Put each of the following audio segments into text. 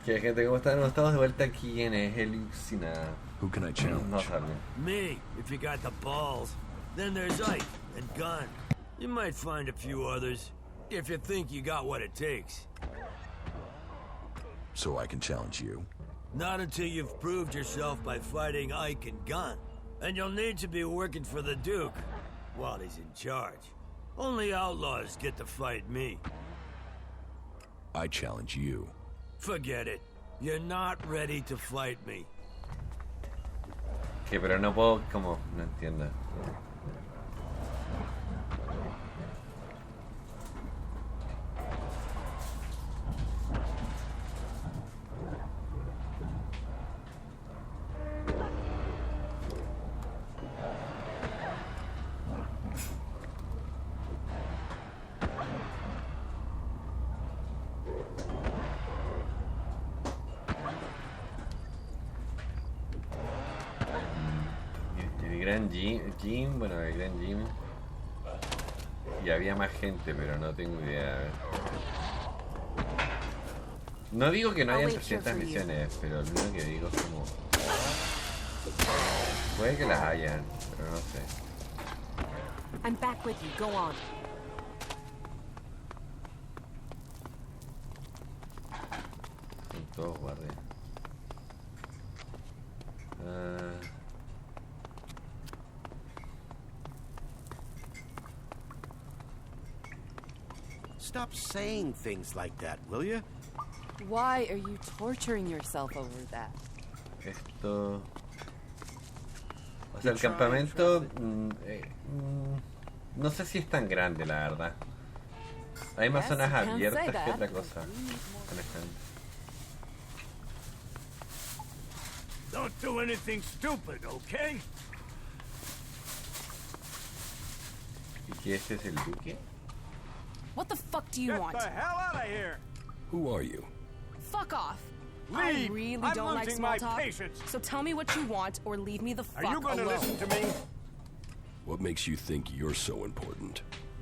¿Qué gente? ¿Cómo están? Estamos de vuelta aquí en ELEX. Who can I challenge? No saben. Me, if you got the balls. Then there's Ike and Gunn. You might find a few others, if you think you got what it takes. So I can challenge you? Not until you've proved yourself by fighting Ike and Gunn. And you'll need to be working for the Duke while he's in charge. Only outlaws get to fight me. I challenge you. Forget it. You're not ready to fight me. Que pero no puedo, como, no entiendo. Jim, bueno, el gran Jim. Y había más gente, pero no tengo idea. A ver. No digo que no hayan 300 misiones, pero lo único que digo es como... Puede que las hayan, pero no sé. I'm back with you. Go on. Son todos guardias. Stop saying things like that, will you? Why are you torturing yourself over that? Esto... O sea, el campamento... no sé si es tan grande, la verdad. Hay más zonas abiertas que otra cosa, honestamente. Don't do anything stupid, okay? ¿Y qué este es el duque? What the fuck do you want? Get the hell out of here! Who are you? Fuck off. Leave! I really I'm don't like losing small my talk. patience. So tell me what you want or leave me the fuck Are you going to alone. listen to me? What makes you think you're so important?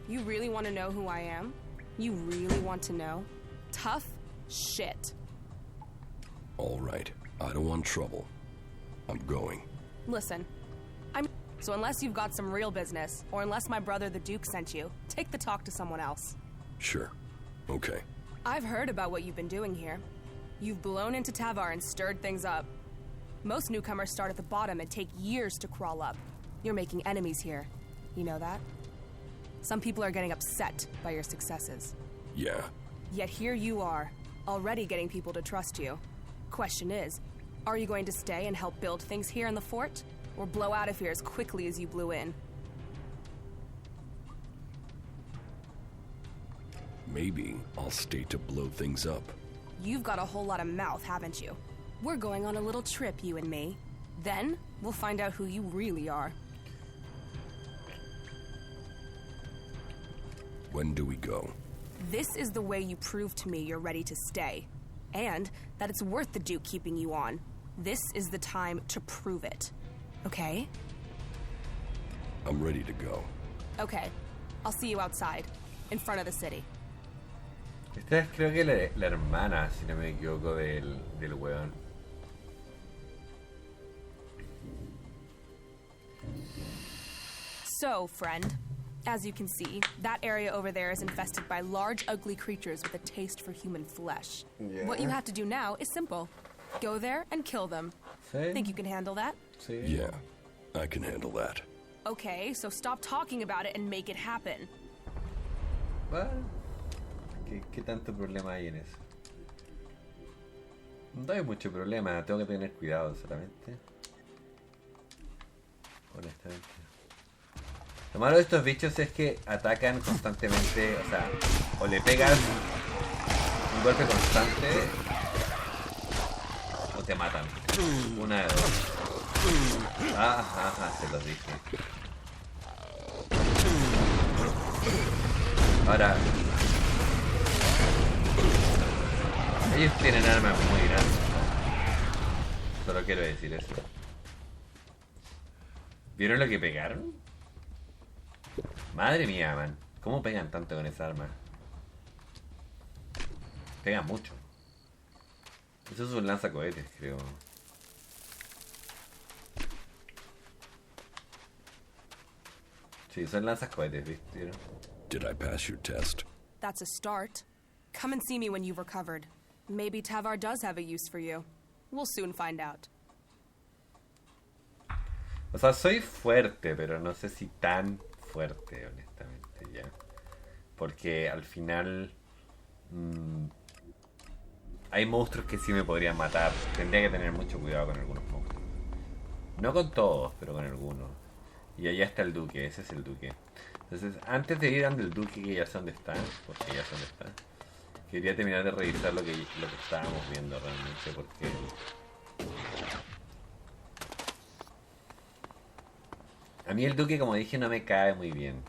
You really want to know who I am? You really want to know? Tough shit. All right. I don't want trouble. I'm going. Listen, so unless you've got some real business, or unless my brother the Duke sent you, take the talk to someone else. Sure. Okay. I've heard about what you've been doing here. You've blown into Tavar and stirred things up. Most newcomers start at the bottom and take years to crawl up. You're making enemies here. You know that? Some people are getting upset by your successes. Yeah. Yet here you are, already getting people to trust you. Question is, are you going to stay and help build things here in the fort? Or blow out of here as quickly as you blew in? Maybe I'll stay to blow things up. You've got a whole lot of mouth, haven't you? We're going on a little trip, you and me. Then, we'll find out who you really are. When do we go? This is the way you prove to me you're ready to stay. And that it's worth the Duke keeping you on. This is the time to prove it. Okay? I'm ready to go. Okay. I'll see you outside, in front of the city. Esta es creo que la hermana, si no me equivoco, del weón. So, friend, as you can see, that area over there is infested by large, ugly creatures with a taste for human flesh. Yeah. What you have to do now is simple. Go there and kill them. ¿Sí? Think you can handle that? Sí. Yeah, I can handle that. Okay, so stop talking about it and make it happen. Bueno, ¿qué tanto problema hay en eso? No hay mucho problema, tengo que tener cuidado solamente. Honestamente. Lo malo de estos bichos es que atacan constantemente, o sea, o le pegas un golpe constante o te matan. Una de dos. Ajá, se los dije. Ahora, ellos tienen armas muy grandes. Solo quiero decir eso. ¿Vieron lo que pegaron? Madre mía, man. ¿Cómo pegan tanto con esa arma? Pegan mucho. Eso es un lanzacohetes, creo. Sí, son lanzacohetes, ¿viste? Did I pass your test? That's a start. Come and see me when you've recovered. Maybe Tavar does have a use for you. We'll soon find out. O sea, soy fuerte, pero no sé si tan fuerte, honestamente, ya. Porque al final... hay monstruos que sí me podrían matar. Tendría que tener mucho cuidado con algunos monstruos. No con todos, pero con algunos. Y allá está el duque, ese es el duque. Entonces, antes de ir ante el duque, que ya sé dónde está, porque ya sé dónde está, quería terminar de revisar lo que estábamos viendo realmente, porque... a mí el duque, como dije, no me cae muy bien.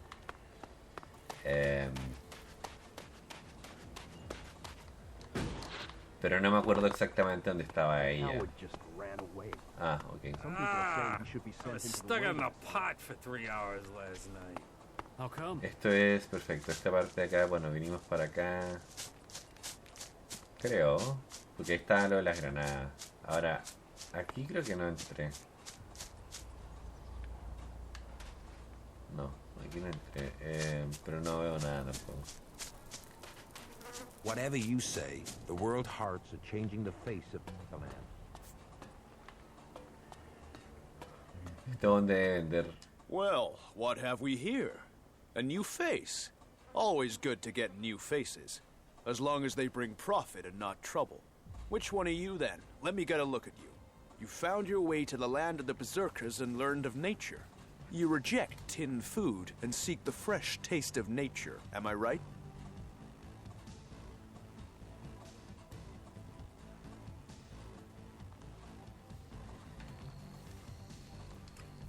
Pero no me acuerdo exactamente dónde estaba ella. Ah, ok. I was stuck in a pot for 3 hours last night. How come? Esto es perfecto. Esta parte de acá, bueno, vinimos para acá. Creo. Porque ahí está lo de las granadas. Ahora, aquí creo que no entré. No, aquí no entré. Pero no veo nada tampoco. Whatever you say, the world hearts are changing the face of command. Esto donde vender. Well, what have we here? A new face. Always good to get new faces. As long as they bring profit and not trouble. Which one are you then? Let me get a look at you. You found your way to the land of the berserkers and learned of nature. You reject tinned food and seek the fresh taste of nature, am I right?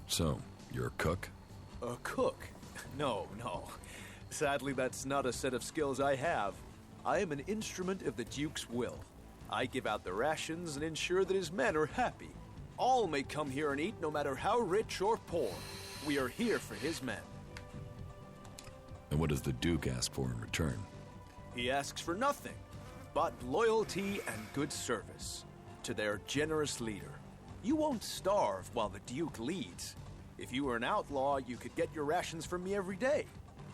So, you're a cook? A cook? No. Sadly, that's not a set of skills I have. I am an instrument of the Duke's will. I give out the rations and ensure that his men are happy. All may come here and eat no matter how rich or poor. We are here for his men. And what does the Duke ask for in return? He asks for nothing but loyalty and good service to their generous leader. You won't starve while the Duke leads. If you were an outlaw, you could get your rations from me every day.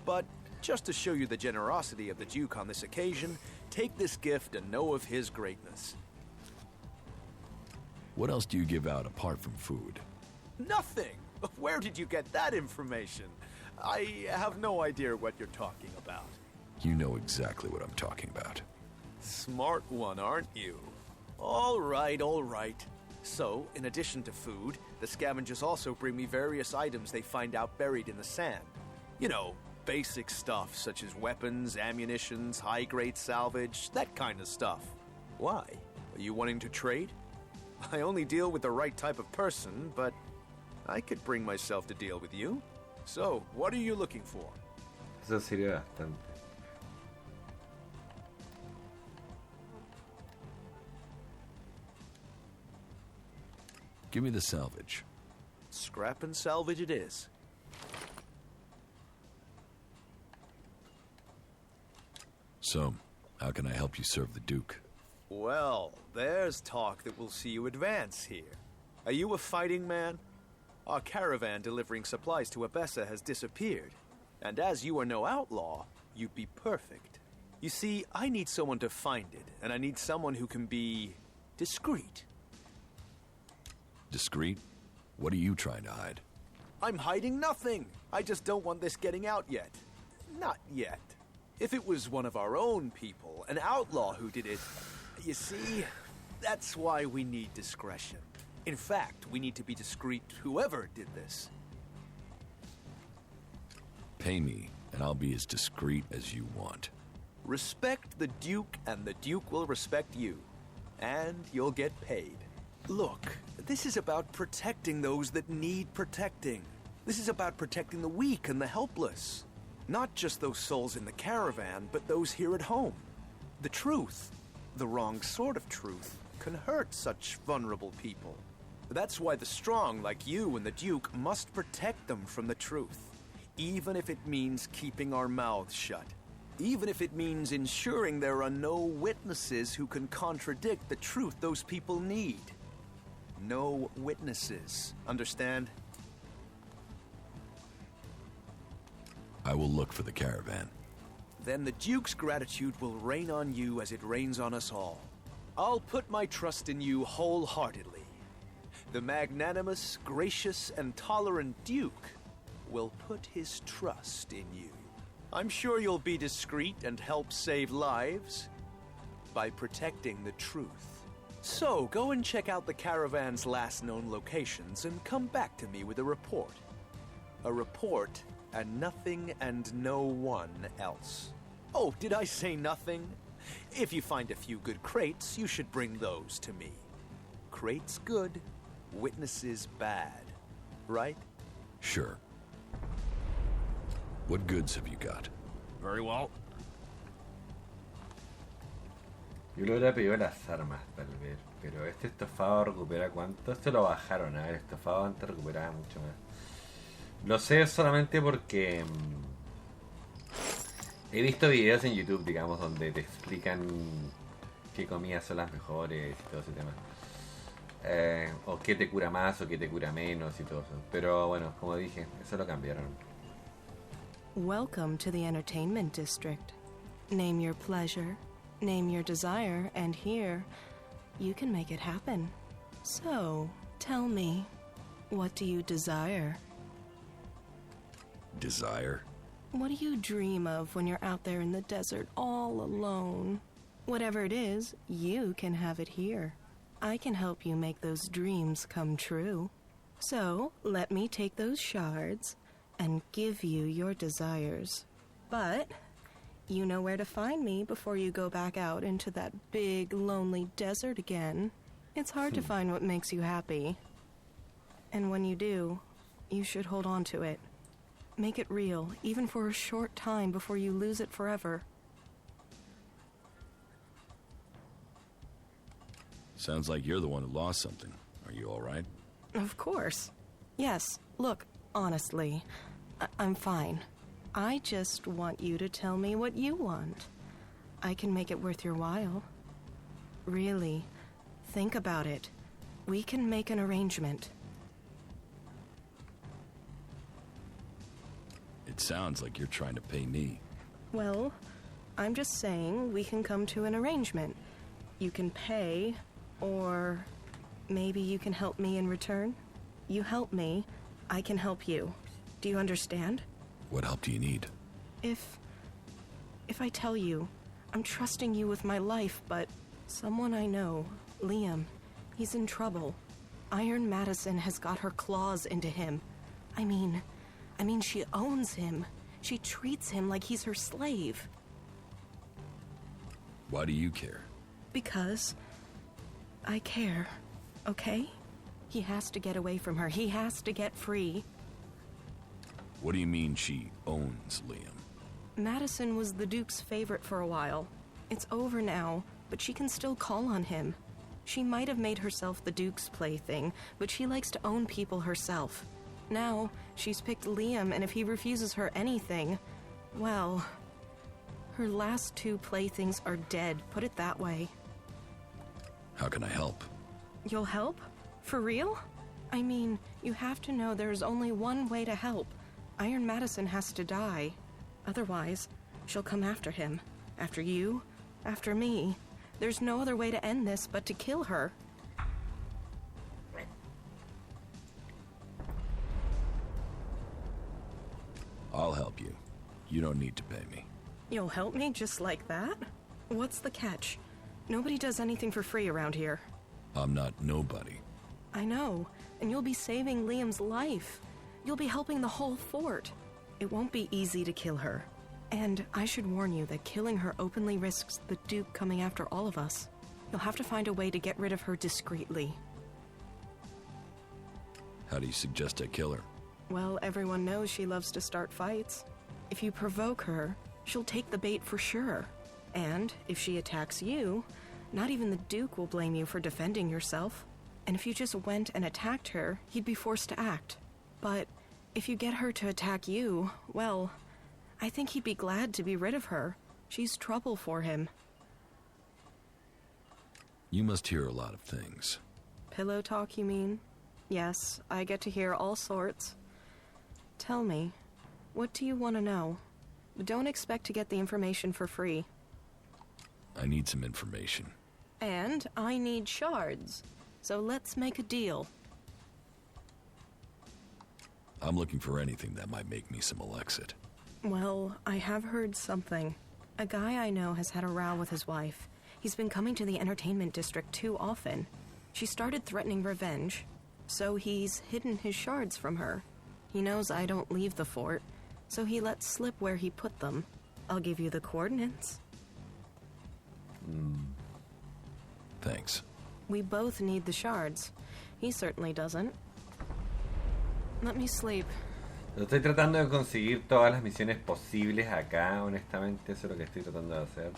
But just to show you the generosity of the Duke on this occasion, take this gift and know of his greatness. What else do you give out apart from food? Nothing! Where did you get that information? I have no idea what you're talking about. You know exactly what I'm talking about. Smart one, aren't you? All right. So, in addition to food, the scavengers also bring me various items they find out buried in the sand. You know, basic stuff such as weapons, ammunitions, high-grade salvage, that kind of stuff. Why? Are you wanting to trade? I only deal with the right type of person, but I could bring myself to deal with you. So, what are you looking for? Eso sirve bastante. Give me the salvage. Scrap and salvage it is. So, how can I help you serve the Duke? Well, there's talk that we'll see you advance here. Are you a fighting man? Our caravan delivering supplies to Abessa has disappeared. And as you are no outlaw, you'd be perfect. You see, I need someone to find it, and I need someone who can be discreet. Discreet? What are you trying to hide? I'm hiding nothing. I just don't want this getting out yet. Not yet. If it was one of our own people, an outlaw who did it, you see, that's why we need discretion. In fact, we need to be discreet whoever did this. Pay me, and I'll be as discreet as you want. Respect the Duke, and the Duke will respect you. And you'll get paid. Look, this is about protecting those that need protecting. This is about protecting the weak and the helpless. Not just those souls in the caravan, but those here at home. The truth, the wrong sort of truth, can hurt such vulnerable people. That's why the strong, like you and the Duke, must protect them from the truth, even if it means keeping our mouths shut. Even if it means ensuring there are no witnesses who can contradict the truth those people need. No witnesses. Understand? I will look for the caravan. Then the Duke's gratitude will rain on you as it rains on us all. I'll put my trust in you wholeheartedly. The magnanimous, gracious, and tolerant Duke will put his trust in you. I'm sure you'll be discreet and help save lives by protecting the truth. So, go and check out the caravan's last known locations and come back to me with a report. A report and nothing and no one else. Oh, did I say nothing? If you find a few good crates, you should bring those to me. Crates good, witnesses bad. Right? Sure. What goods have you got? Very well. Yo le hubiera pedido las armas, tal vez. Pero este estofado recupera ¿cuánto? Este lo bajaron, el estofado antes recuperaba mucho más. Lo sé solamente porque he visto videos en YouTube, digamos, donde te explican qué comidas son las mejores y todo ese tema. O qué te cura más o qué te cura menos y todo eso. Pero bueno, como dije, eso lo cambiaron. Welcome to the entertainment district. Name your pleasure, name your desire, and here, you can make it happen. So, tell me, what do you desire? Desire? What do you dream of when you're out there in the desert all alone? Whatever it is, you can have it here. I can help you make those dreams come true. So, let me take those shards and give you your desires. But you know where to find me before you go back out into that big, lonely desert again. It's hard to find what makes you happy. And when you do, you should hold on to it. Make it real, even for a short time before you lose it forever. Sounds like you're the one who lost something. Are you all right? Of course. Yes, look, honestly, I'm fine. I just want you to tell me what you want. I can make it worth your while. Really, think about it. We can make an arrangement. It sounds like you're trying to pay me. Well, I'm just saying we can come to an arrangement. You can pay, or maybe you can help me in return. You help me, I can help you. Do you understand? What help do you need? If I tell you, I'm trusting you with my life, but someone I know, Liam, he's in trouble. Iron Madison has got her claws into him. I mean, she owns him. She treats him like he's her slave. Why do you care? Because I care, okay? He has to get away from her. He has to get free. What do you mean she owns Liam? Madison was the Duke's favorite for a while. It's over now, but she can still call on him. She might have made herself the Duke's plaything, but she likes to own people herself. Now, she's picked Liam, and if he refuses her anything, well, her last two playthings are dead, put it that way. How can I help? You'll help? For real? I mean, you have to know there's only one way to help. Iron Madison has to die. Otherwise, she'll come after him. After you, after me. There's no other way to end this but to kill her. I'll help you. You don't need to pay me. You'll help me just like that? What's the catch? Nobody does anything for free around here. I'm not nobody. I know, and you'll be saving Liam's life. You'll be helping the whole fort. It won't be easy to kill her. And I should warn you that killing her openly risks the Duke coming after all of us. You'll have to find a way to get rid of her discreetly. How do you suggest I kill her? Well, everyone knows she loves to start fights. If you provoke her, she'll take the bait for sure. And if she attacks you, not even the Duke will blame you for defending yourself. And if you just went and attacked her, he'd be forced to act. But if you get her to attack you, well, I think he'd be glad to be rid of her. She's trouble for him. You must hear a lot of things. Pillow talk, you mean? Yes, I get to hear all sorts. Tell me, what do you want to know? Don't expect to get the information for free. I need some information. And I need shards. So let's make a deal. I'm looking for anything that might make me some Elexit. Well, I have heard something. A guy I know has had a row with his wife. He's been coming to the entertainment district too often. She started threatening revenge, so he's hidden his shards from her. He knows I don't leave the fort, so he lets slip where he put them. I'll give you the coordinates. Thanks. We both need the shards. He certainly doesn't. Let me sleep. Estoy tratando de conseguir todas las misiones posibles acá, honestamente, eso es lo que estoy tratando de hacer.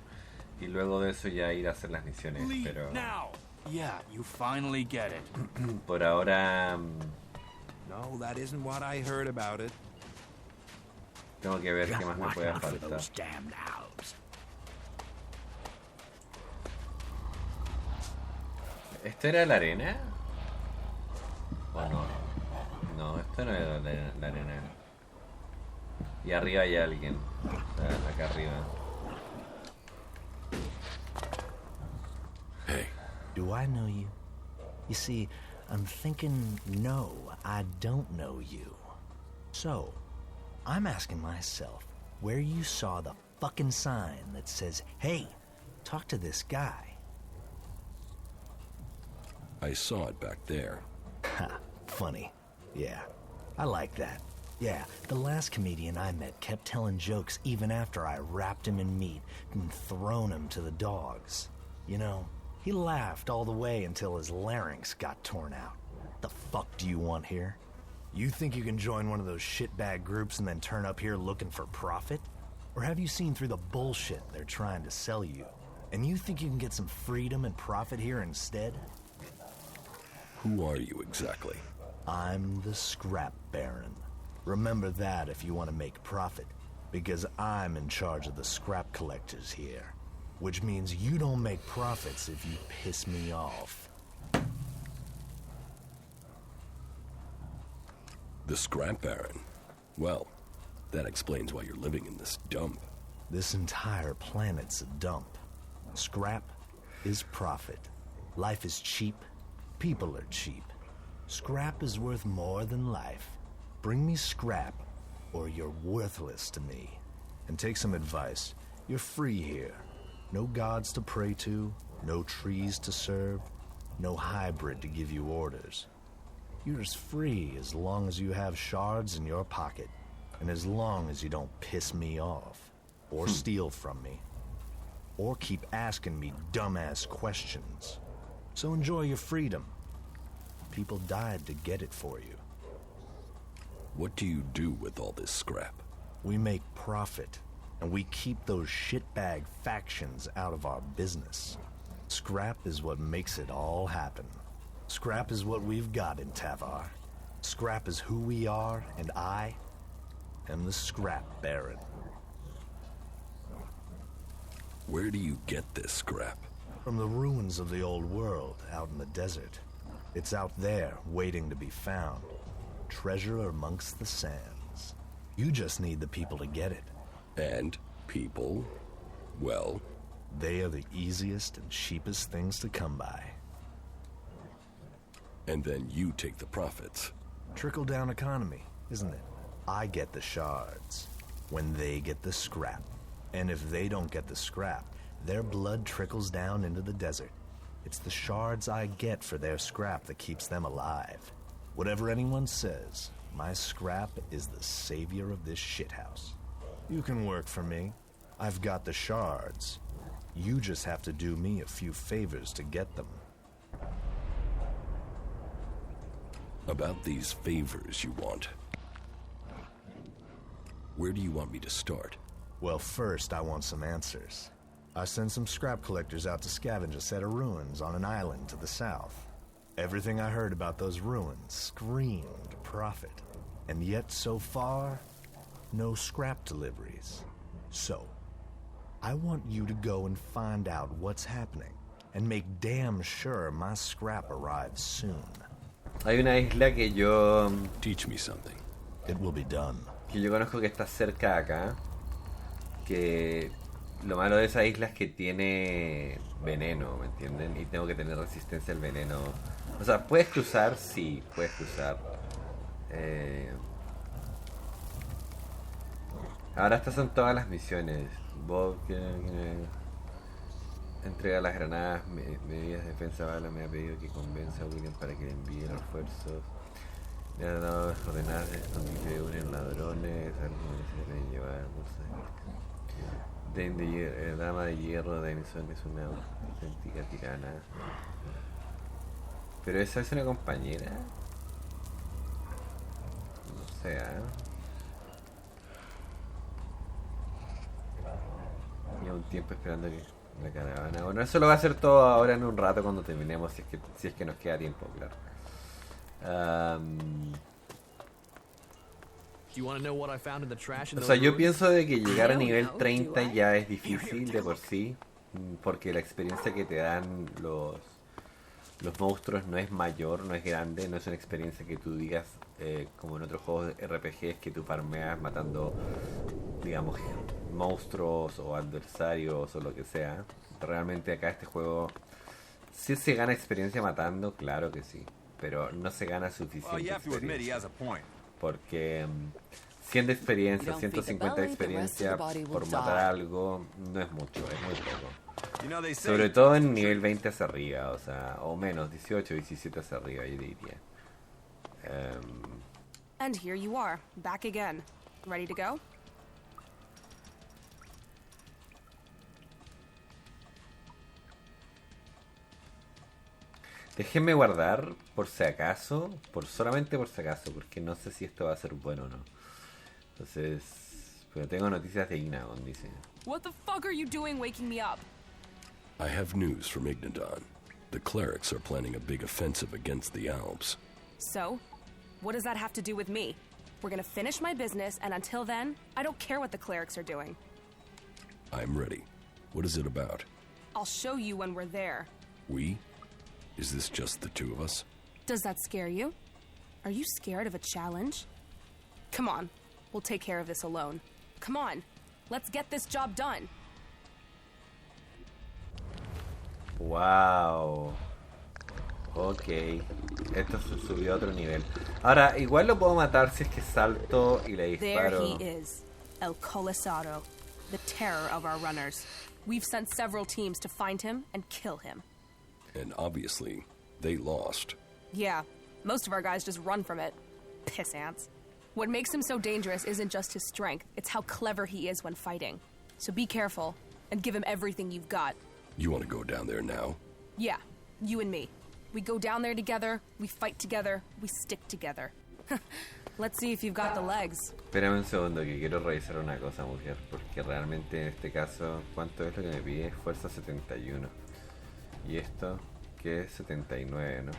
Y luego de eso ya ir a hacer las misiones, pero... Now. Yeah, you finally get it. Por ahora... No, that isn't what I heard about it. Tengo que ver qué más me puede faltar. ¿Esto era la arena? ¿O no? No, esto no era la arena. Y arriba hay alguien. Acá arriba. Hey. Do I know you? You see, I'm thinking, no, I don't know you. So, I'm asking myself where you saw the fucking sign that says, hey, talk to this guy. I saw it back there. Ha, funny. Yeah, I like that. Yeah, the last comedian I met kept telling jokes even after I wrapped him in meat and thrown him to the dogs. You know, he laughed all the way until his larynx got torn out. The fuck do you want here? You think you can join one of those shitbag groups and then turn up here looking for profit? Or have you seen through the bullshit they're trying to sell you? And you think you can get some freedom and profit here instead? Who are you exactly? I'm the Scrap Baron. Remember that if you want to make profit, because I'm in charge of the scrap collectors here. Which means you don't make profits if you piss me off. The Scrap Baron? Well, that explains why you're living in this dump. This entire planet's a dump. Scrap is profit. Life is cheap. People are cheap. Scrap is worth more than life. Bring me scrap, or you're worthless to me. And take some advice. You're free here. No gods to pray to, no trees to serve, no hybrid to give you orders. You're as free as long as you have shards in your pocket, and as long as you don't piss me off, or steal from me, or keep asking me dumbass questions. So enjoy your freedom. People died to get it for you. What do you do with all this scrap? We make profit, and we keep those shitbag factions out of our business. Scrap is what makes it all happen. Scrap is what we've got in Tavar. Scrap is who we are, and I am the Scrap Baron. Where do you get this scrap? From the ruins of the old world out in the desert. It's out there, waiting to be found. Treasure amongst the sands. You just need the people to get it. And people, well... They are the easiest and cheapest things to come by. And then you take the profits. Trickle-down economy, isn't it? I get the shards, when they get the scrap. And if they don't get the scrap, their blood trickles down into the desert. It's the shards I get for their scrap that keeps them alive. Whatever anyone says, my scrap is the savior of this shithouse. You can work for me. I've got the shards. You just have to do me a few favors to get them. About these favors you want. Where do you want me to start? Well, first I want some answers. I sent some scrap collectors out to scavenge a set of ruins on an island to the south. Everything I heard about those ruins screamed profit. And yet, so far, no scrap deliveries. So, I want you to go and find out what's happening, and make damn sure my scrap arrives soon. Hay una isla que yo... Teach me something. It will be done. Que yo conozco que está cerca de acá. Que lo malo de esa isla es que tiene veneno, ¿me entienden? Y tengo que tener resistencia al veneno. O sea, puedes cruzar, sí, puedes cruzar. Ahora estas son todas las misiones. Bob que entrega las granadas, medidas de defensa bala. Me ha pedido que convenza a William para que le envíe refuerzos. Me ha dado ordenadas donde unen ladrones. Algunos se deben llevar bolsas. Dama de hierro de Amazon es una auténtica tirana. Pero esa es una compañera. No sé, Lleva un tiempo esperando que la caravana. Bueno, eso lo va a hacer todo ahora en un rato cuando terminemos, si es que nos queda tiempo, claro. O sea, yo pienso de que llegar a nivel 30 ya es difícil de por sí, porque la experiencia que te dan los monstruos no es mayor, no es grande, no es una experiencia que tú digas, como en otros juegos de RPGs, que tú farmeas matando, digamos, monstruos o adversarios o lo que sea. Realmente acá este juego sí se gana experiencia matando, claro que sí, pero no se gana suficiente experiencia. Porque 100 de experiencia, 150 de experiencia por matar algo no es mucho, es muy poco. Sobre todo en nivel 20 hacia arriba, o sea, o menos, 18, 17 hacia arriba, yo diría. And here you are, back again. Ready to go? Déjenme guardar por si acaso, solamente por si acaso, porque no sé si esto va a ser bueno o no. Entonces, pero tengo noticias de Ignagon, dice. What the fuck are you doing waking me up? I have news from Ignadon. The clerics are planning a big offensive against the Alps. So, what does that have to do with me? We're gonna finish my business, and until then, I don't care what the clerics are doing. I'm ready. What is it about? I'll show you when we're there. We? Is this just the two of us? Does that scare you? Are you scared of a challenge? Come on, we'll take care of this alone. Come on, let's get this job done. Wow. Ok. Esto se subió a otro nivel. Ahora, igual lo puedo matar si es que salto y le disparo. There he is, El Colisado, the terror of our runners. We've sent several teams to find him and kill him. And obviously, they lost. Yeah, most of our guys just run from it. Piss ants. What makes him so dangerous isn't just his strength, it's how clever he is when fighting. So be careful, and give him everything you've got. You want to go down there now? Yeah, you and me. We go down there together, we fight together, we stick together. Let's see if you've got the legs. Espérame un segundo que quiero revisar una cosa, mujer, porque realmente en este caso, ¿cuánto es lo que me pide? Fuerza 71. Y esto, que es 79, ¿no?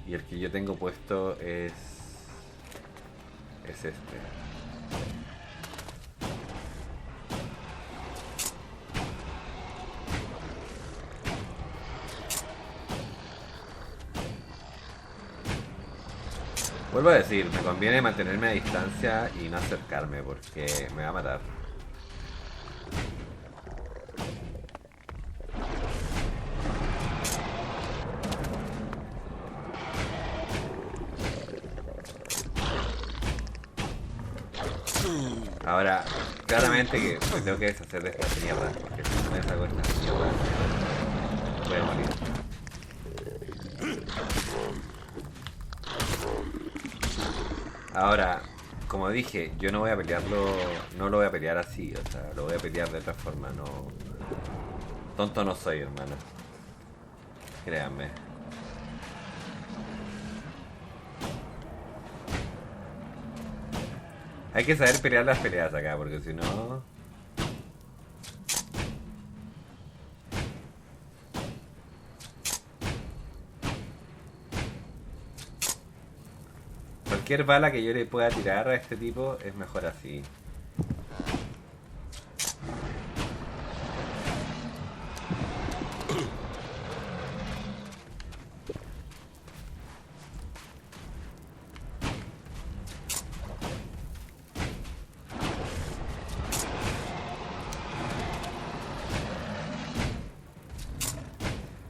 Y el que yo tengo puesto es este. Vuelvo a decir, me conviene mantenerme a distancia y no acercarme porque me va a matar. Ahora, claramente que me tengo que deshacer de esta mierda, porque si no me saco esta mierda, voy a morir. Ahora, como dije, yo no voy a pelearlo, no lo voy a pelear así, o sea, lo voy a pelear de otra forma, no... Tonto no soy, hermano. Créanme. Hay que saber pelear las peleas acá, porque si no... Cualquier bala que yo le pueda tirar a este tipo es mejor así.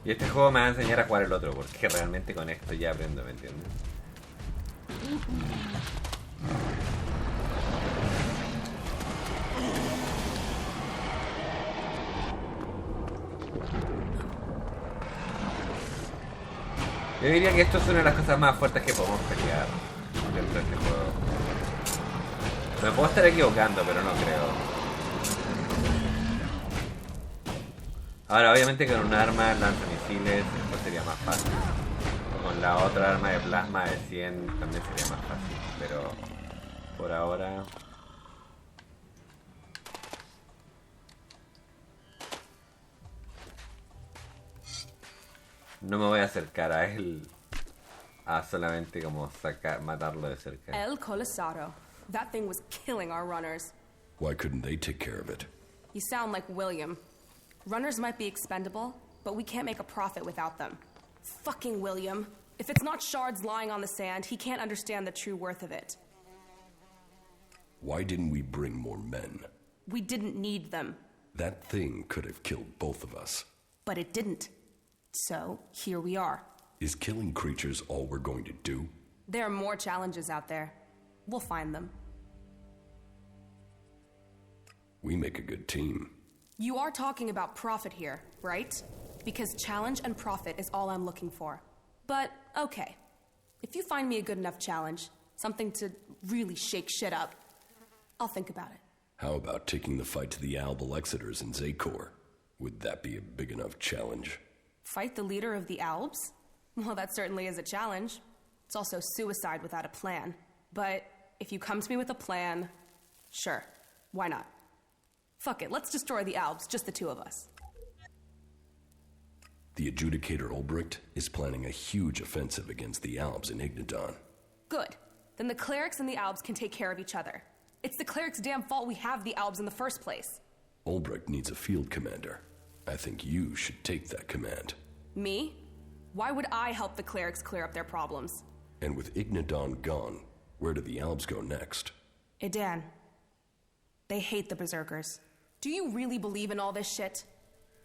Y este juego me va a enseñar a jugar el otro, porque realmente con esto ya aprendo, ¿me entiendes? Yo diría que esto es una de las cosas más fuertes que podemos pelear dentro de este juego. Me puedo estar equivocando, pero no creo. Ahora, obviamente con un arma lanzamisiles esto sería más fácil. Con la otra arma de plasma de 100 también sería más fácil. Pero por ahora... no me voy a acercar a él a solamente como matarlo de cerca. El Colisado. That thing was killing our runners. Why couldn't they take care of it? You sound like William. Runners might be expendable, but we can't make a profit without them. Fucking William. If it's not shards lying on the sand, he can't understand the true worth of it. Why didn't we bring more men? We didn't need them. That thing could have killed both of us. But it didn't. So, here we are. Is killing creatures all we're going to do? There are more challenges out there. We'll find them. We make a good team. You are talking about profit here, right? Because challenge and profit is all I'm looking for. But, okay. If you find me a good enough challenge, something to really shake shit up, I'll think about it. How about taking the fight to the Alb-Alexiters in Zakor? Would that be a big enough challenge? Fight the leader of the Albs? Well, that certainly is a challenge. It's also suicide without a plan. But if you come to me with a plan, sure, why not? Fuck it, let's destroy the Albs, just the two of us. The Adjudicator Ulbricht is planning a huge offensive against the Albs in Ignadon. Good. Then the clerics and the Albs can take care of each other. It's the clerics' damn fault we have the Albs in the first place. Ulbricht needs a field commander. I think you should take that command. Me? Why would I help the clerics clear up their problems? And with Ignadon gone, where do the Albs go next? Edan. They hate the Berserkers. Do you really believe in all this shit?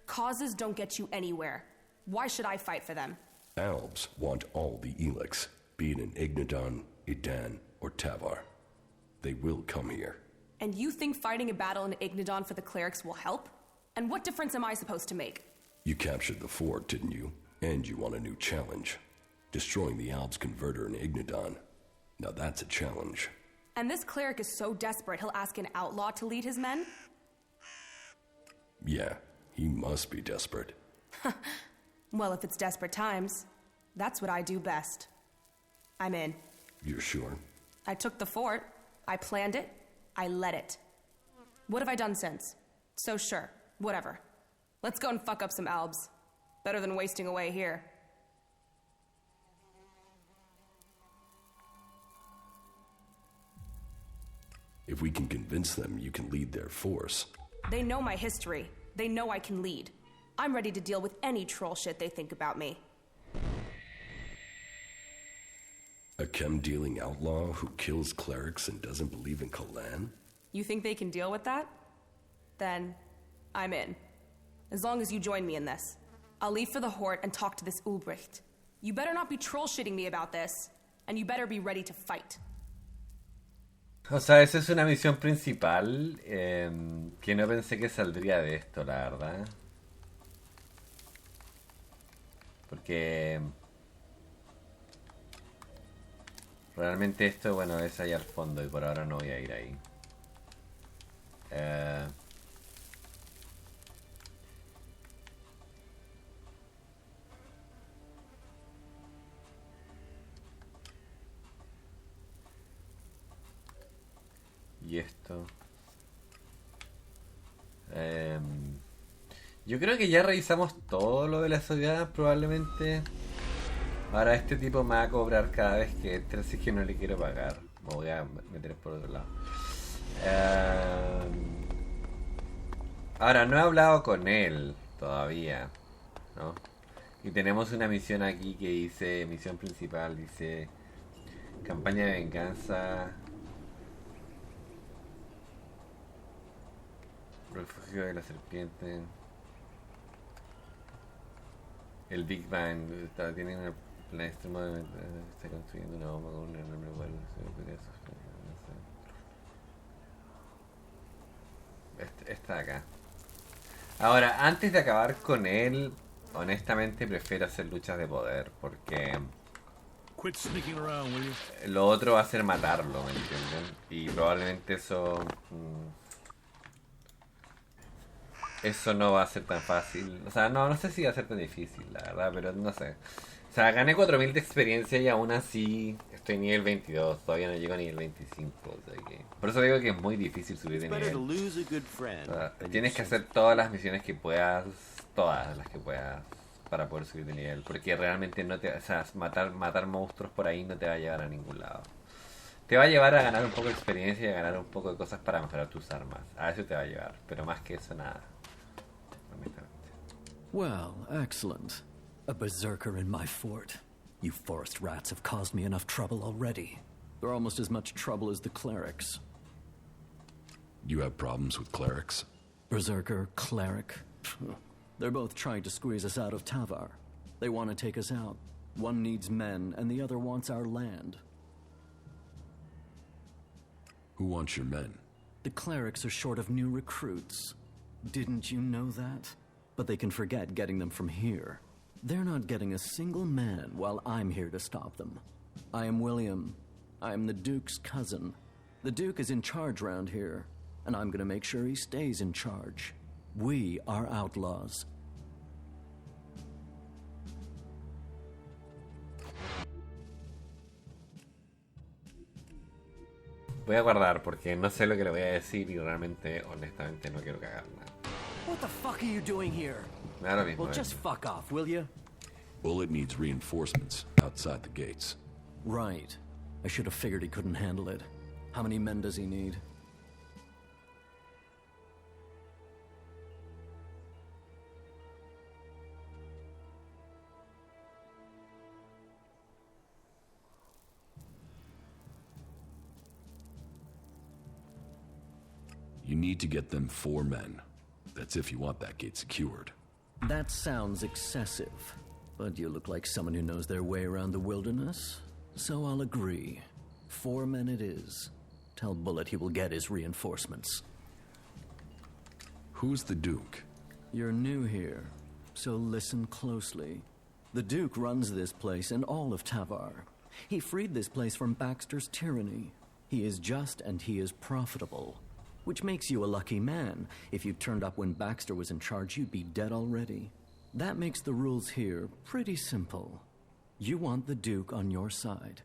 Causes don't get you anywhere. Why should I fight for them? Albs want all the ELEX, be it in Ignadon, Edan, or Tavar. They will come here. And you think fighting a battle in Ignadon for the clerics will help? And what difference am I supposed to make? You captured the fort, didn't you? And you want a new challenge. Destroying the Albs converter in Ignadon. Now that's a challenge. And this cleric is so desperate he'll ask an outlaw to lead his men? Yeah, he must be desperate. Well, if it's desperate times, that's what I do best. I'm in. You're sure? I took the fort, I planned it, I led it. What have I done since? So sure, whatever. Let's go and fuck up some Albs. Better than wasting away here. If we can convince them you can lead their force. They know my history. They know I can lead. I'm ready to deal with any troll shit they think about me. A chem-dealing outlaw who kills clerics and doesn't believe in Kalan? You think they can deal with that? Then, I'm in. As long as you join me in this. I'll leave for the Hort and talk to this Ulbricht. You better not be troll-shitting me about this, and you better be ready to fight. O sea, esa es una misión principal que no pensé que saldría de esto, la verdad. Porque realmente esto, bueno, es allá al fondo y por ahora no voy a ir ahí. Y esto. Yo creo que ya revisamos todo lo de la ciudad, probablemente. Ahora este tipo me va a cobrar cada vez que entre, así que no le quiero pagar. Me voy a meter por otro lado. Ahora, no he hablado con él todavía. ¿no? Y tenemos una misión aquí que dice, misión principal, dice campaña de venganza, refugio de la serpiente, el Big Bang, tienen una plan extremo de está construyendo una bomba con un enorme vuelo, esta de acá. Ahora, antes de acabar con él, honestamente prefiero hacer luchas de poder, porque lo otro va a ser matarlo, ¿me entienden? Y probablemente eso no va a ser tan fácil. O sea, no sé si va a ser tan difícil, la verdad, pero no sé. O sea, gané 4000 de experiencia y aún así estoy nivel 22, todavía no llego a nivel 25. O sea que... Por eso digo que es muy difícil subir de nivel. O sea, tienes que hacer todas las misiones que puedas, todas las que puedas, para poder subir de nivel. Porque realmente no te... O sea, matar monstruos por ahí no te va a llevar a ningún lado. Te va a llevar a ganar un poco de experiencia y a ganar un poco de cosas para mejorar tus armas. A eso te va a llevar, pero más que eso nada. Well, excellent. A berserker in my fort. You forest rats have caused me enough trouble already. They're almost as much trouble as the clerics. You have problems with clerics? Berserker, cleric. They're both trying to squeeze us out of Tavar. They want to take us out. One needs men, and the other wants our land. Who wants your men? The clerics are short of new recruits. Didn't you know that? But they can forget getting them from here. They're not getting a single man while I'm here to stop them. I am William. I am the Duke's cousin. The Duke is in charge round here, and I'm gonna make sure he stays in charge. We are outlaws. Voy a guardar porque no sé lo que le voy a decir y realmente, honestamente, no quiero cagarla. What the fuck are you doing here? Ahora mismo. Well, just fuck off, will you? Bullet needs reinforcements outside the gates. Right. I should have figured he couldn't handle it. How many men does he need? You need to get them 4 men. That's if you want that gate secured. That sounds excessive, but you look like someone who knows their way around the wilderness, so I'll agree. 4 men it is. Tell Bullet he will get his reinforcements. Who's the Duke? You're new here, so listen closely. The Duke runs this place and all of Tavar. He freed this place from Baxter's tyranny. He is just and he is profitable. Which makes you a lucky man. If you turned up when Baxter was in charge, you'd be dead already. That makes the rules here pretty simple. You want the Duke on your side.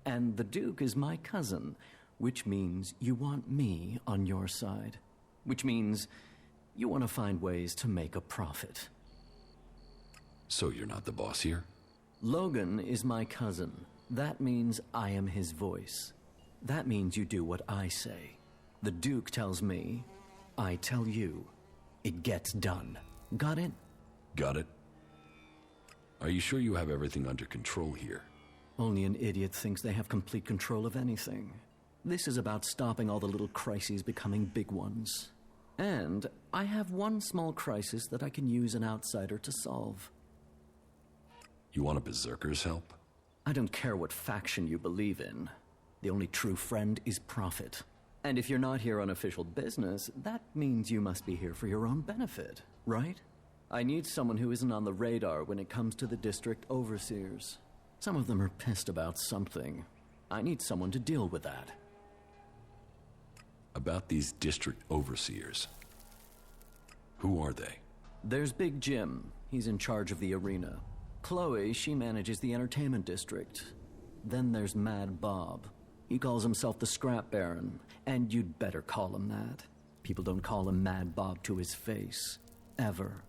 And the Duke is my cousin, which means you want me on your side. Which means you want to find ways to make a profit. So you're not the boss here? Logan is my cousin. That means I am his voice. That means you do what I say. The Duke tells me, I tell you. It gets done. Got it? Got it. Are you sure you have everything under control here? Only an idiot thinks they have complete control of anything. This is about stopping all the little crises becoming big ones. And I have one small crisis that I can use an outsider to solve. You want a berserker's help? I don't care what faction you believe in. The only true friend is profit. And if you're not here on official business, that means you must be here for your own benefit, right? I need someone who isn't on the radar when it comes to the district overseers. Some of them are pissed about something. I need someone to deal with that. About these district overseers. Who are they? There's Big Jim. He's in charge of the arena. Chloe, she manages the entertainment district. Then there's Mad Bob. He calls himself the Scrap Baron, and you'd better call him that. People don't call him Mad Bob to his face. Ever.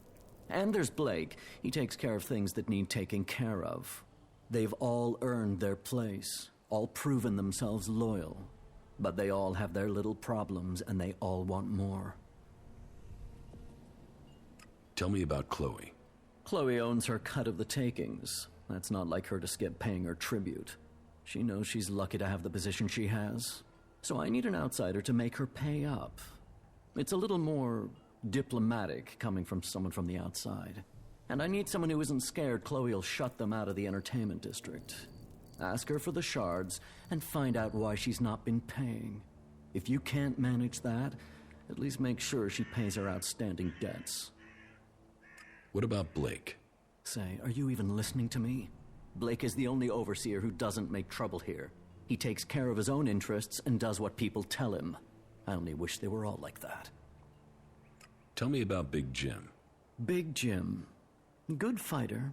And there's Blake. He takes care of things that need taking care of. They've all earned their place, all proven themselves loyal. But they all have their little problems, and they all want more. Tell me about Chloe. Chloe owns her cut of the takings. That's not like her to skip paying her tribute. She knows she's lucky to have the position she has. So I need an outsider to make her pay up. It's a little more diplomatic coming from someone from the outside. And I need someone who isn't scared Chloe'll shut them out of the entertainment district. Ask her for the shards and find out why she's not been paying. If you can't manage that, at least make sure she pays her outstanding debts. What about Blake? Say, are you even listening to me? Blake is the only overseer who doesn't make trouble here. He takes care of his own interests and does what people tell him. I only wish they were all like that. Tell me about Big Jim. Big Jim. Good fighter.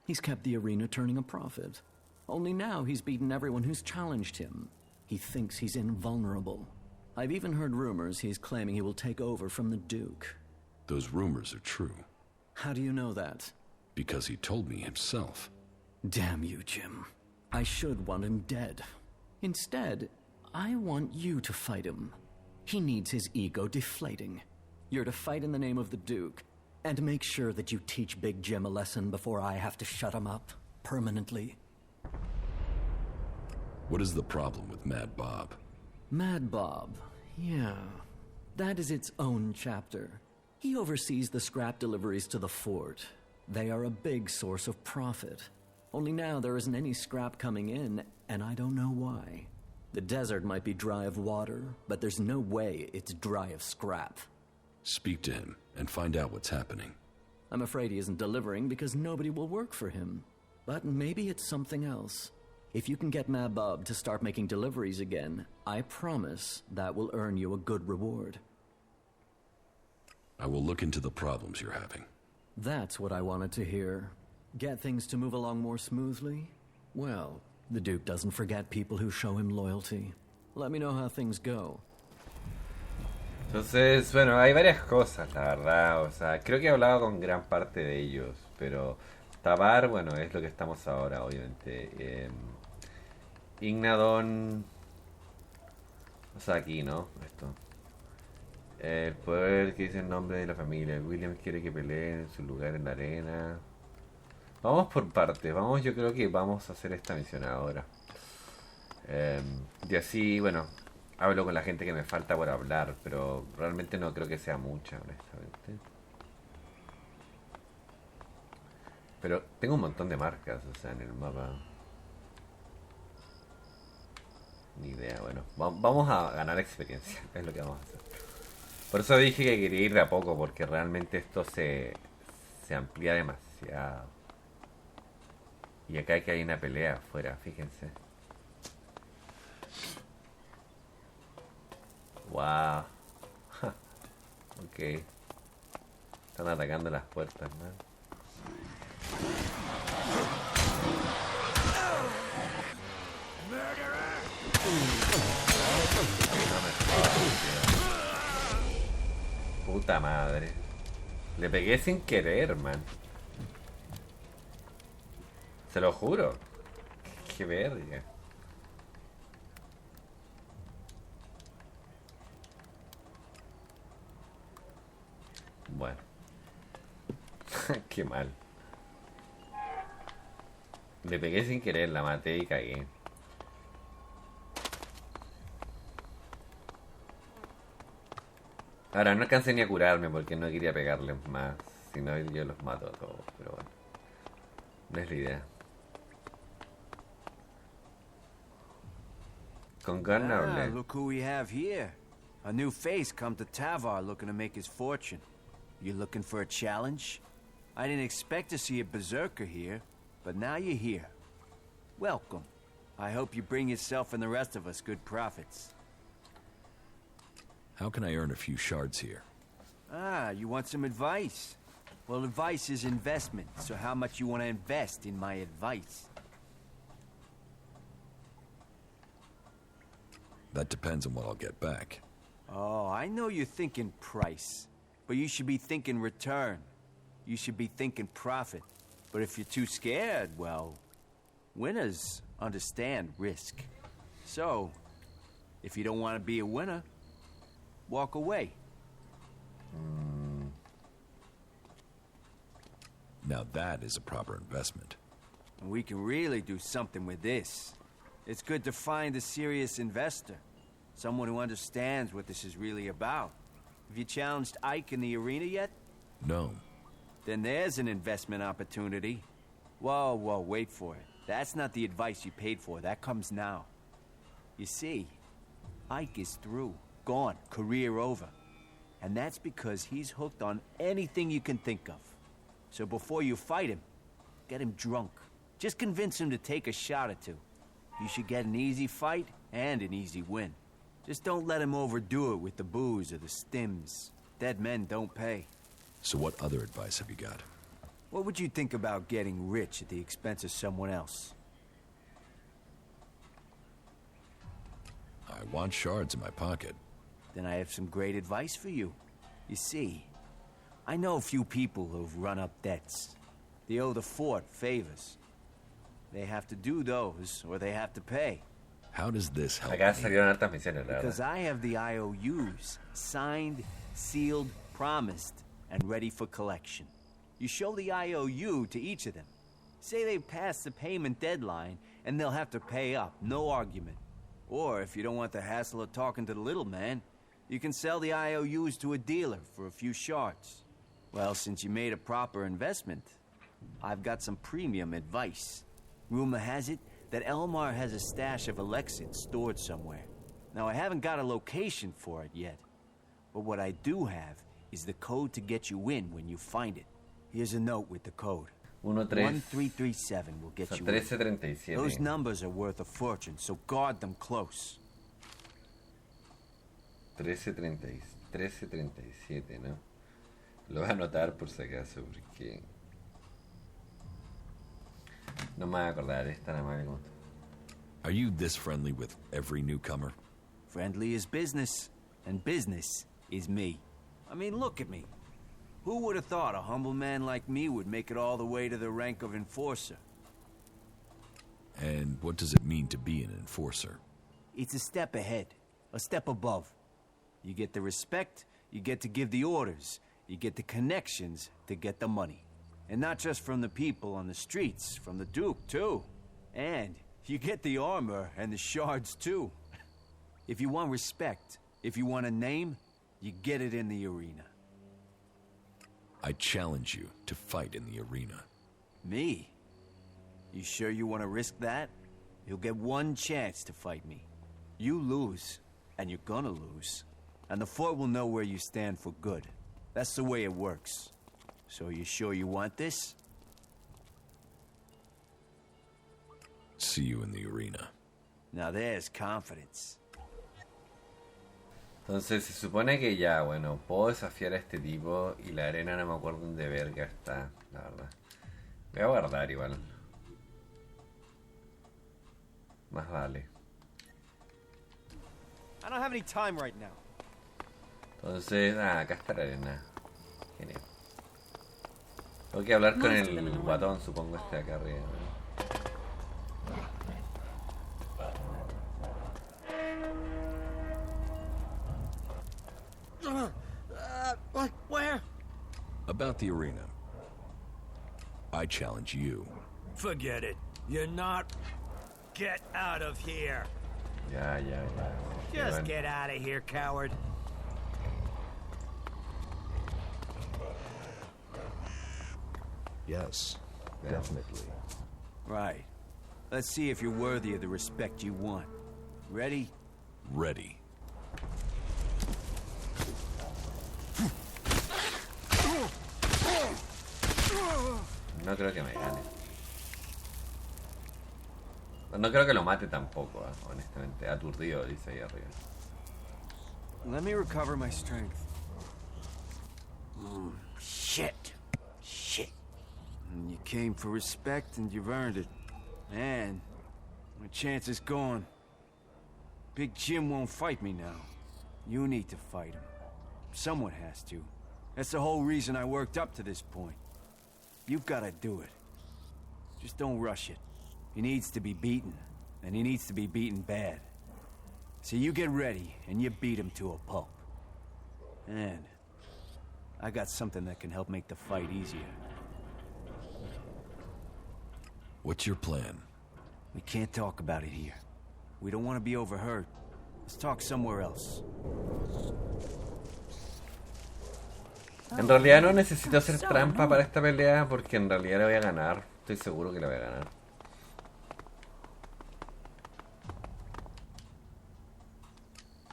He's kept the arena turning a profit. Only now he's beaten everyone who's challenged him. He thinks he's invulnerable. I've even heard rumors he's claiming he will take over from the Duke. Those rumors are true. How do you know that? Because he told me himself. Damn you, Jim. I should want him dead. Instead, I want you to fight him. He needs his ego deflating. You're to fight in the name of the Duke, and make sure that you teach Big Jim a lesson before I have to shut him up permanently. What is the problem with Mad Bob? Mad Bob, yeah. That is its own chapter. He oversees the scrap deliveries to the fort. They are a big source of profit. Only now there isn't any scrap coming in, and I don't know why. The desert might be dry of water, but there's no way it's dry of scrap. Speak to him and find out what's happening. I'm afraid he isn't delivering because nobody will work for him. But maybe it's something else. If you can get Mad Bob to start making deliveries again, I promise that will earn you a good reward. I will look into the problems you're having. That's what I wanted to hear. Get things to move along more smoothly? Well, the Duke doesn't forget people who show him loyalty. Let me know how things go. Entonces, bueno, hay varias cosas, la verdad. O sea, creo que he hablado con gran parte de ellos, pero Tavar, bueno, es lo que estamos ahora, obviamente. Ignadon, o sea, aquí, ¿no? Esto. El poder que dice el nombre de la familia. William quiere que peleen en su lugar en la arena. Vamos por partes. Vamos, yo creo que vamos a hacer esta misión ahora. Y así, bueno, hablo con la gente que me falta por hablar, pero realmente no creo que sea mucha, honestamente. Pero tengo un montón de marcas, o sea, en el mapa. Ni idea, bueno. Vamos a ganar experiencia, es lo que vamos a hacer. Por eso dije que quería ir de a poco, porque realmente esto se amplía demasiado. Y acá que hay una pelea afuera, fíjense. Wow. Ok. Están atacando las puertas, ¿no? Puta madre. Le pegué sin querer, man. Se lo juro. Qué verga. Bueno. Qué mal. Le pegué sin querer, la maté y cagué. Ahora no alcancé ni a curarme porque no quería pegarles más. Si no, yo los mato a todos. Pero bueno. No es la idea. Con gun no hablé. Look who we have here. A new face come to Tavar looking to make his fortune. You looking for a challenge? I didn't expect to see a berserker here, but now you're here. Welcome. I hope you bring yourself and the rest of us good profits. How can I earn a few shards here? Ah, you want some advice? Well, advice is investment, so how much you want to invest in my advice? That depends on what I'll get back. Oh, I know you're thinking price, but you should be thinking return. You should be thinking profit. But if you're too scared, well, winners understand risk. So, if you don't want to be a winner, walk away. Now that is a proper investment. We can really do something with this. It's good to find a serious investor. Someone who understands what this is really about. Have you challenged Ike in the arena yet? No. Then there's an investment opportunity. Whoa, wait for it. That's not the advice you paid for. That comes now. You see, Ike is through. Gone. Career over. And that's because he's hooked on anything you can think of. So before you fight him, get him drunk. Just convince him to take a shot or two. You should get an easy fight and an easy win. Just don't let him overdo it with the booze or the stims. Dead men don't pay. So what other advice have you got? What would you think about getting rich at the expense of someone else? I want shards in my pocket. Then I have some great advice for you. You see, I know a few people who've run up debts. They owe the fort favors. They have to do those, or they have to pay. How does this help Acá me? salieron hartas misiones, la Because verdad. I have the IOUs, signed, sealed, promised, and ready for collection. You show the IOU to each of them. Say they've passed the payment deadline, and they'll have to pay up, no argument. Or, if you don't want the hassle of talking to the little man, you can sell the IOUs to a dealer for a few shards. Well, since you made a proper investment, I've got some premium advice. Rumor has it that Elmar has a stash of ELEX stored somewhere. Now, I haven't got a location for it yet, but what I do have is the code to get you in when you find it. Here's a note with the code. 1337 will get you in. 1337. Those numbers are worth a fortune, so guard them close. 1337, ¿no? Lo voy a anotar por si acaso, porque no me voy a acordar, es tan amable como tú. Are you this friendly with every newcomer? Friendly is business, and business is me. I mean, look at me. Who would have thought a humble man like me would make it all the way to the rank of enforcer? And what does it mean to be an enforcer? It's a step ahead, a step above. You get the respect, you get to give the orders, you get the connections to get the money. And not just from the people on the streets, from the Duke, too. And you get the armor and the shards, too. If you want respect, if you want a name, you get it in the arena. I challenge you to fight in the arena. Me? You sure you want to risk that? You'll get one chance to fight me. You lose, and you're gonna lose. And the fort will know where you stand for good. That's the way it works. So you sure you want this? See you in the arena. Now there's confidence. Entonces se supone que ya, bueno, puedo desafiar a este tipo y la arena no me acuerdo dónde verga está, la verdad. Voy a guardar igual. Más vale. I don't have any time right now. Entonces, acá está la arena. Genial. Tengo que hablar con el guatón, supongo, este de acá arriba, ¿no? Where? About the arena. I challenge you. Forget it. You're not. Get out of here. Ya. Just get out of here, coward. Yes, definitely. Right. Let's see if you're worthy of the respect you want. Ready? Ready. No creo que me gane. No creo que lo mate tampoco, honestamente. Aturdido, dice ahí arriba. Let me recover my strength. Shit. You came for respect and you've earned it. Man, my chance is gone. Big Jim won't fight me now. You need to fight him. Someone has to. That's the whole reason I worked up to this point. You've got to do it. Just don't rush it. He needs to be beaten, and he needs to be beaten bad. So you get ready, and you beat him to a pulp. And I got something that can help make the fight easier. What's your plan? We can't talk about it here. We don't want to be overheard. Let's talk somewhere else. En realidad no necesito hacer trampa para esta pelea porque en realidad la voy a ganar. Estoy seguro que la voy a ganar.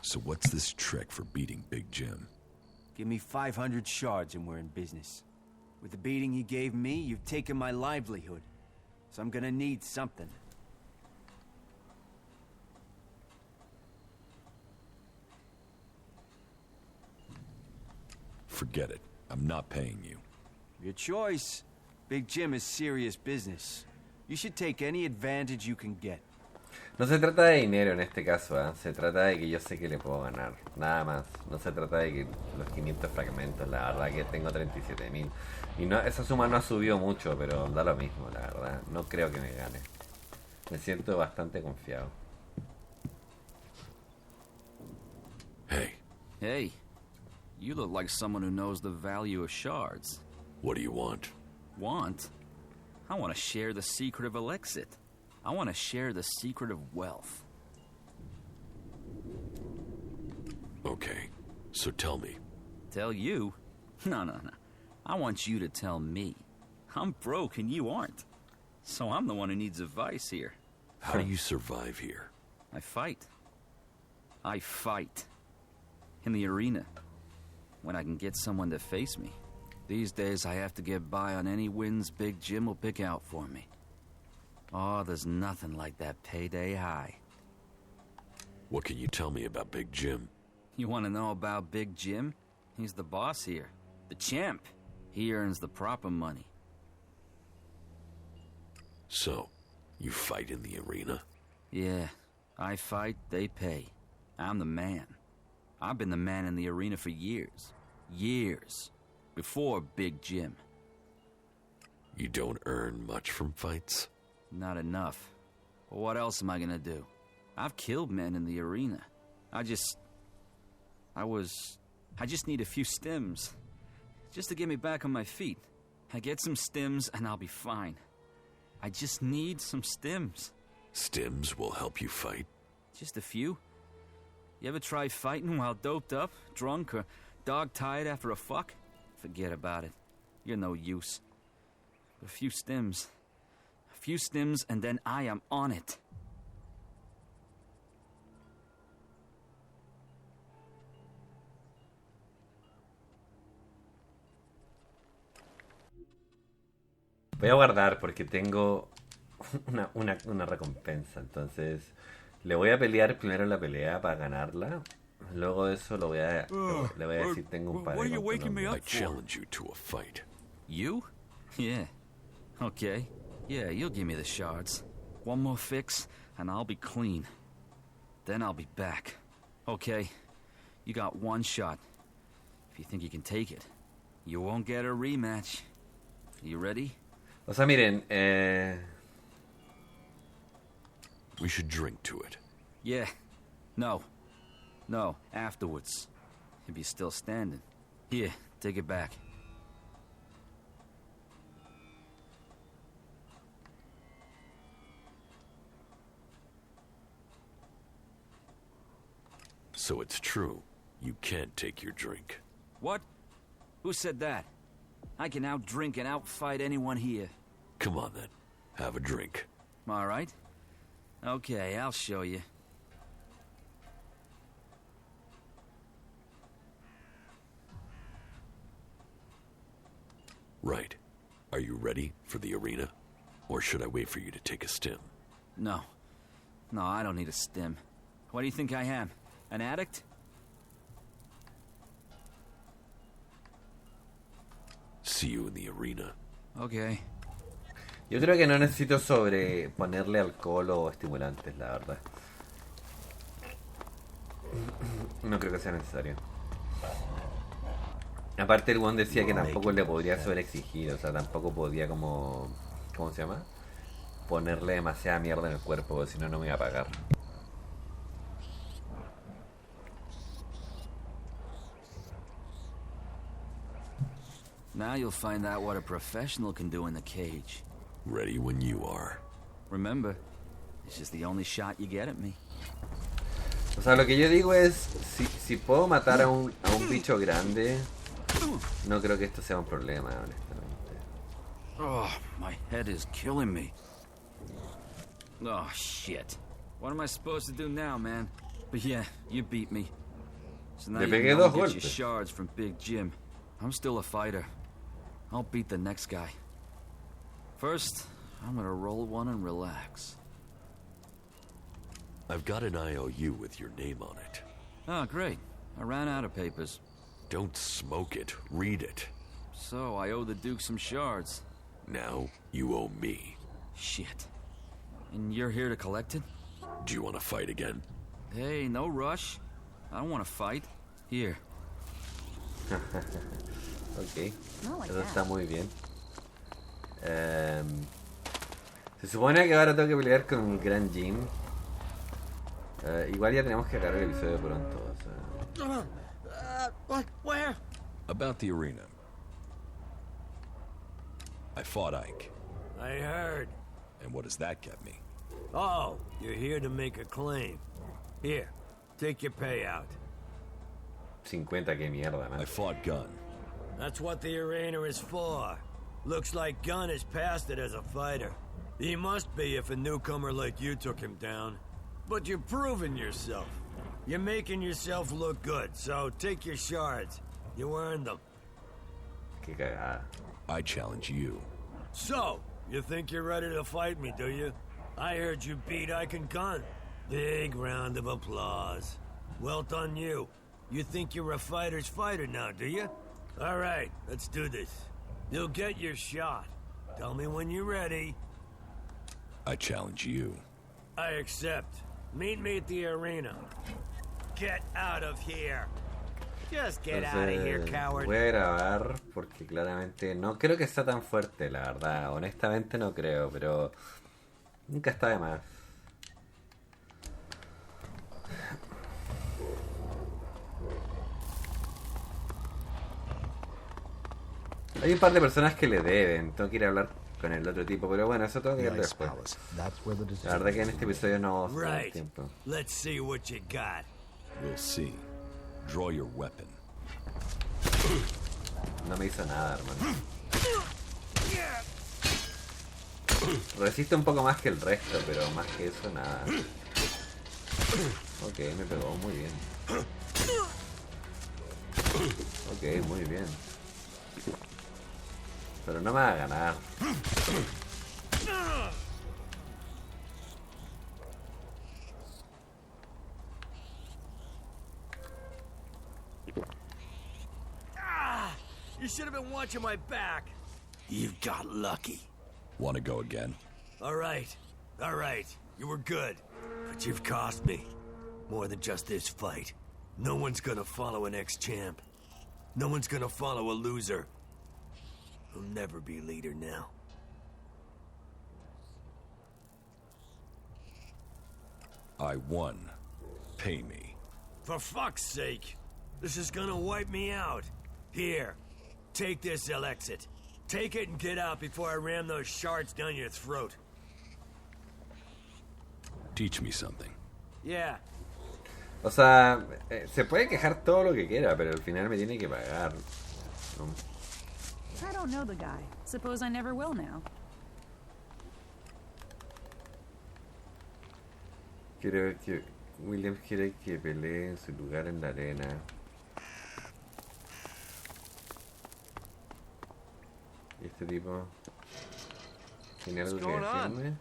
So what's this trick for beating Big Jim? Give me 500 shards and we're in business. With the beating you gave me, you've taken my livelihood. So I'm gonna need something. Forget it. I'm not paying you. Your choice. Big Jim is serious business. You should take any advantage you can get. No se trata de dinero en este caso, ¿eh? Se trata de que yo sé que le puedo ganar. Nada más. No se trata de que los 500 fragmentos, la verdad que tengo 37.000. Y no, esa suma no ha subido mucho, pero da lo mismo, la verdad. No creo que me gane. Me siento bastante confiado. Hey. Hey. You look like someone who knows the value of shards. What do you want? Want? I want to share the secret of ELEX. I want to share the secret of wealth. Okay, so tell me. Tell you? No. I want you to tell me. I'm broke and you aren't. So I'm the one who needs advice here. How do you survive here? I fight. I fight. In the arena. When I can get someone to face me. These days I have to get by on any wins Big Jim will pick out for me. Oh, there's nothing like that payday high. What can you tell me about Big Jim? You want to know about Big Jim? He's the boss here. The champ. He earns the proper money. So, you fight in the arena? Yeah. I fight, they pay. I'm the man. I've been the man in the arena for years. Years. Before Big Jim. You don't earn much from fights? Not enough. Well, what else am I gonna do? I've killed men in the arena. I just need a few stims. Just to get me back on my feet. I get some stims and I'll be fine. I just need some stims. Stims will help you fight? Just a few. You ever try fighting while doped up, drunk, or dog-tired after a fuck? Forget about it. You're no use. A few stims. A few stims and then I am on it. Voy a guardar porque tengo una recompensa. Entonces, le voy a pelear primero la pelea para ganarla. Luego de eso le voy a decir tengo un par de I challenge you to a fight. You? Yeah. Okay. Yeah, you'll give me the shards. One more fix, and I'll be clean. Then I'll be back. Okay. You got one shot. If you think you can take it, you won't get a rematch. You ready? O sea, miren, We should drink to it. Yeah. No, afterwards. If you're still standing. Here, take it back. So it's true. You can't take your drink. What? Who said that? I can outdrink and outfight anyone here. Come on then. Have a drink. All right. Okay, I'll show you. Right. Are you ready for the arena? Or should I wait for you to take a stim? No, I don't need a stim. What do you think I am? An addict? See you in the arena. Okay. Yo creo que no necesito ponerle alcohol o estimulantes, la verdad. No creo que sea necesario. Aparte el one decía que tampoco le podría sobreexigir, o sea, tampoco podía ¿cómo se llama? Ponerle demasiada mierda en el cuerpo, porque si no, no me iba a pagar. Now you'll find out what a professional can do in the cage. Ready when you are. Remember, it's just the only shot you get at me. O sea, lo que yo digo es, si puedo matar a un bicho grande, no creo que esto sea un problema, honestamente. Oh, my head is killing me. Oh, shit. What am I supposed to do now, man? But yeah, you beat me. So now you can go get your shards from Big Jim. I'm still a fighter. I'll beat the next guy. First, I'm gonna roll one and relax. I've got an IOU with your name on it. Oh, great. I ran out of papers. Don't smoke it. Read it. So, I owe the Duke some shards. Now, you owe me. Shit. And you're here to collect it? Do you want to fight again? Hey, no rush. I don't want to fight. Here. Ok. Eso está muy bien. Se supone que ahora tengo que pelear con un gran Jim. Igual ya tenemos que agarrar el episodio pronto. O sea. Where? About the arena. I fought Ike. I heard. And what does that get me? Oh, you're here to make a claim. Here, take your payout. 50, que mierda, man. I fought Gunn. That's what the arena is for. Looks like Gunn has passed it as a fighter. He must be if a newcomer like you took him down. But you're proving yourself. You're making yourself look good, so take your shards. You earned them. Qué cagada. I challenge you. So, you think you're ready to fight me, do you? I heard you beat Ike and Gunn. Big round of applause. Well done you. You think you're a fighter's fighter now, do you? All right, let's do this. You'll get your shot. Tell me when you're ready. I challenge you. I accept. Meet me at the arena. Get out of here. Just get out of here, coward. Voy a grabar porque claramente no creo que sea tan fuerte, la verdad. Honestamente no creo, pero nunca está de más. Hay un par de personas que le deben. Tengo que ir a hablar con el otro tipo, pero bueno, eso tengo que ir después. La verdad que en este episodio no vamos a tener tiempo. Let's see what you got. We'll see. Draw your weapon. No me hizo nada, hermano. Resiste un poco más que el resto, pero más que eso, nada. Ok, me pegó muy bien. Ok, muy bien. Pero no me va a ganar. You should have been watching my back. You got lucky. Want to go again? All right. You were good. But you've cost me. More than just this fight. No one's gonna follow an ex-champ. No one's gonna follow a loser. I'll never be leader now. I won. Pay me. For fuck's sake. This is gonna wipe me out. Here. Take this, ELEX. Take it and get out before I ram those shards down your throat. Teach me something. Yeah. O sea, se puede quejar todo lo que quiera, pero al final me tiene que pagar. ¿No? I don't know the guy. Suppose I never will now. Williams quiere que pelee en su lugar en la arena. ¿Y este tipo tiene algo que decirme?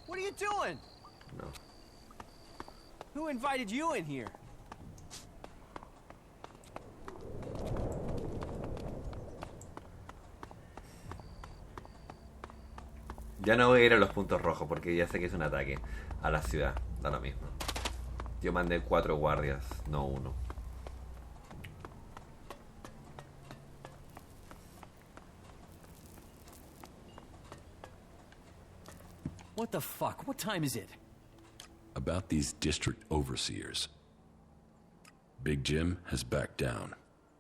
What are you doing? No. Who invited you in here? Ya no voy a ir a los puntos rojos porque ya sé que es un ataque a la ciudad. Da lo mismo. Yo mandé 4 guardias, no 1. What the fuck? What time is it? About these district overseers. Big Jim has backed down.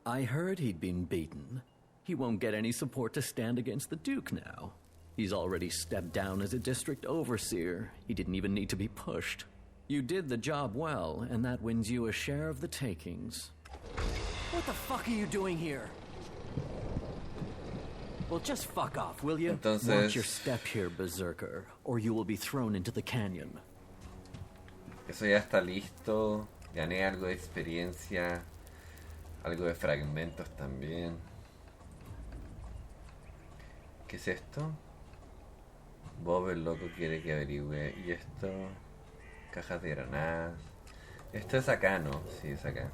I heard he'd been beaten. He won't get any support to stand against the Duke now. He's already stepped down as a district overseer. He didn't even need to be pushed. You did the job well, and that wins you a share of the takings. What the fuck are you doing here? Well, just fuck off, will you? Entonces, watch your step here, berserker, or you will be thrown into the canyon. Eso ya está listo. Gané algo de experiencia, algo de fragmentos también. ¿Qué es esto? Bob el loco quiere que averigüe. ¿Y esto? Cajas de granadas. Esto es acá, ¿no? Sí, es acá.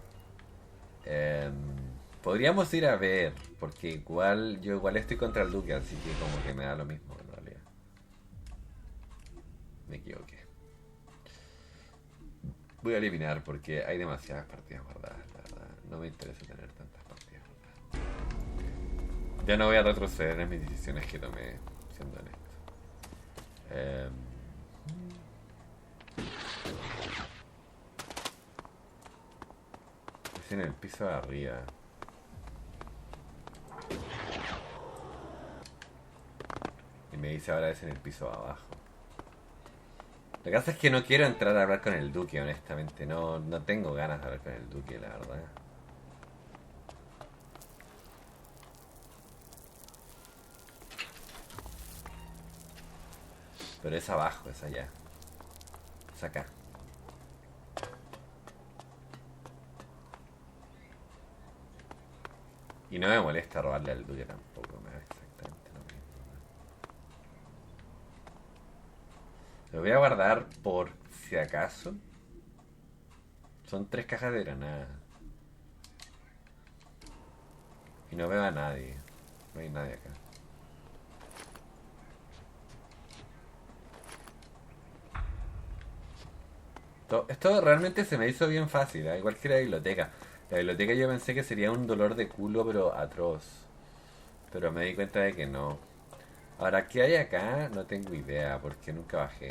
Podríamos ir a ver, porque igual yo igual estoy contra el Duque, así que como que me da lo mismo en realidad. Me equivoqué. Voy a eliminar porque hay demasiadas partidas guardadas, la verdad. No me interesa tener tantas partidas guardadas. Ya no voy a retroceder en mis decisiones que tomé, siendo honesto. Es en el piso de arriba. Y me dice ahora es en el piso de abajo. Lo que pasa es que no quiero entrar a hablar con el Duque, honestamente. No tengo ganas de hablar con el Duque, la verdad. Pero es abajo, es allá. Es acá. Y no me molesta robarle al Duque tampoco, me da exactamente lo mismo. Lo voy a guardar por si acaso. Son 3 cajas de granada. Y no veo a nadie. No hay nadie acá. Esto realmente se me hizo bien fácil, ¿eh? Igual que la biblioteca. La biblioteca yo pensé que sería un dolor de culo, pero atroz. Pero me di cuenta de que no. Ahora, ¿qué hay acá? No tengo idea, porque nunca bajé.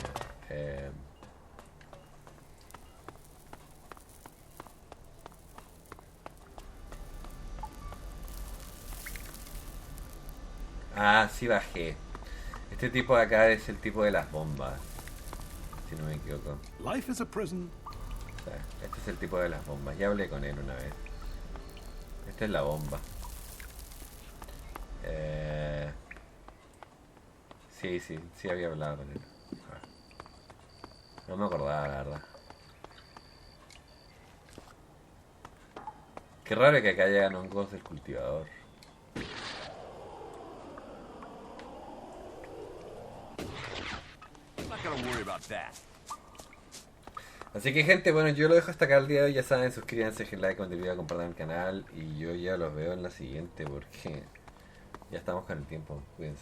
Ah, sí bajé. Este tipo de acá es el tipo de las bombas. Si no me equivoco. Life is a prison. O sea, este es el tipo de las bombas. Ya hablé con él una vez. Esta es la bomba. Sí había hablado con él. No me acordaba, la verdad. Qué raro que acá llegan hongos del cultivador. Así que gente, bueno, yo lo dejo hasta acá el día de hoy. Ya saben, suscríbanse, dejen like, compartir, compartan el canal. Y yo ya los veo en la siguiente porque ya estamos con el tiempo. Cuídense.